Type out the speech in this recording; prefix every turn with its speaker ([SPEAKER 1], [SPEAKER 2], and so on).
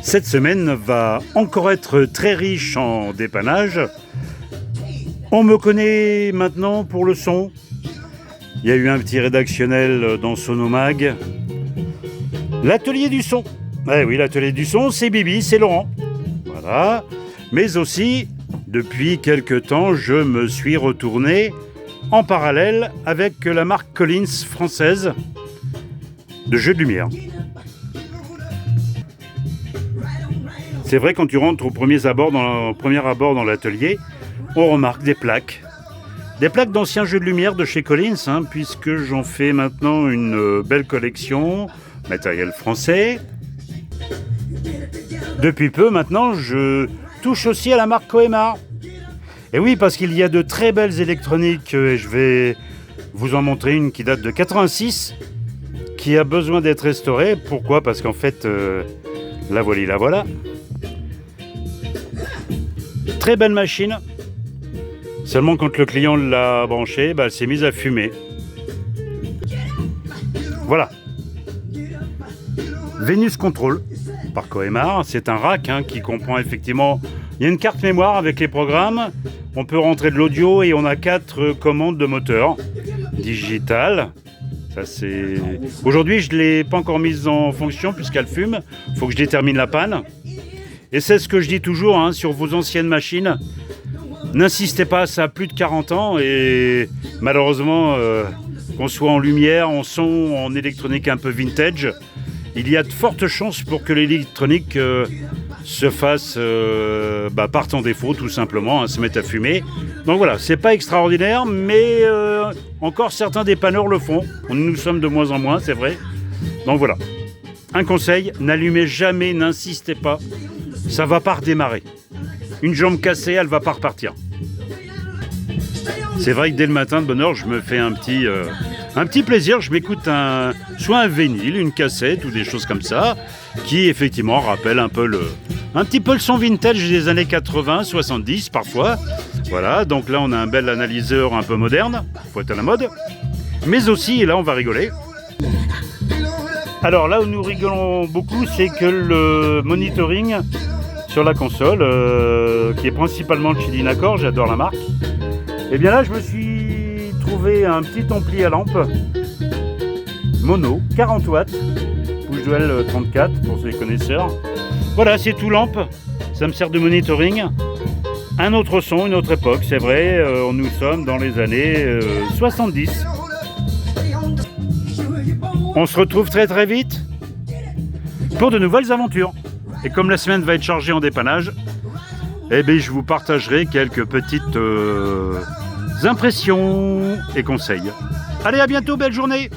[SPEAKER 1] Cette semaine va encore être très riche en dépannage. On me connaît maintenant pour le son. Il y a eu un petit rédactionnel dans Sonomag. L'atelier du son. Eh oui, l'atelier du son, c'est Bibi, c'est Laurent. Voilà. Mais aussi, depuis quelque temps, je me suis retourné en parallèle avec la marque Collins française de jeux de lumière. C'est vrai, quand tu rentres au premier abord dans l'atelier, on remarque des plaques. Des plaques d'anciens jeux de lumière de chez Collins, puisque j'en fais maintenant une belle collection, matériel français. Depuis peu maintenant, je touche aussi à la marque Coemar. Et oui, parce qu'il y a de très belles électroniques, et je vais vous en montrer une qui date de 86, qui a besoin d'être restaurée. Pourquoi ? Parce qu'en fait, la voilà. Très belle machine. Seulement quand le client l'a branchée, elle s'est mise à fumer. Voilà. Venus Control par Coemar. C'est un rack qui comprend effectivement... Il y a une carte mémoire avec les programmes. On peut rentrer de l'audio et on a 4 commandes de moteur digital. Ça, c'est... Aujourd'hui, je ne l'ai pas encore mise en fonction puisqu'elle fume. Il faut que je détermine la panne. Et c'est ce que je dis toujours sur vos anciennes machines. N'insistez pas, ça a plus de 40 ans et malheureusement, qu'on soit en lumière, en son, en électronique un peu vintage, il y a de fortes chances pour que l'électronique se fasse parte en défaut, tout simplement, se mette à fumer. Donc voilà, c'est pas extraordinaire, mais encore certains dépanneurs le font. Nous sommes de moins en moins, c'est vrai. Donc voilà. Un conseil, n'allumez jamais, n'insistez pas. Ça va pas redémarrer. Une jambe cassée, elle va pas repartir. C'est vrai que dès le matin de bonne heure, je me fais un petit plaisir. Je m'écoute soit un vinyle, une cassette ou des choses comme ça, qui effectivement rappellent un petit peu le son vintage des années 80, 70 parfois. Voilà, donc là on a un bel analyseur un peu moderne, faut être à la mode. Mais aussi, et là on va rigoler. Alors là où nous rigolons beaucoup, c'est que le monitoring sur la console, qui est principalement de chez Dynacor, j'adore la marque. Et bien là, je me suis trouvé un petit ampli à lampe mono, 40 watts, push dual 34 pour les connaisseurs. Voilà, c'est tout lampe, ça me sert de monitoring. Un autre son, une autre époque, c'est vrai, nous sommes dans les années 70. On se retrouve très très vite pour de nouvelles aventures. Et comme la semaine va être chargée en dépannage, je vous partagerai quelques petites impressions et conseils. Allez, à bientôt, belle journée!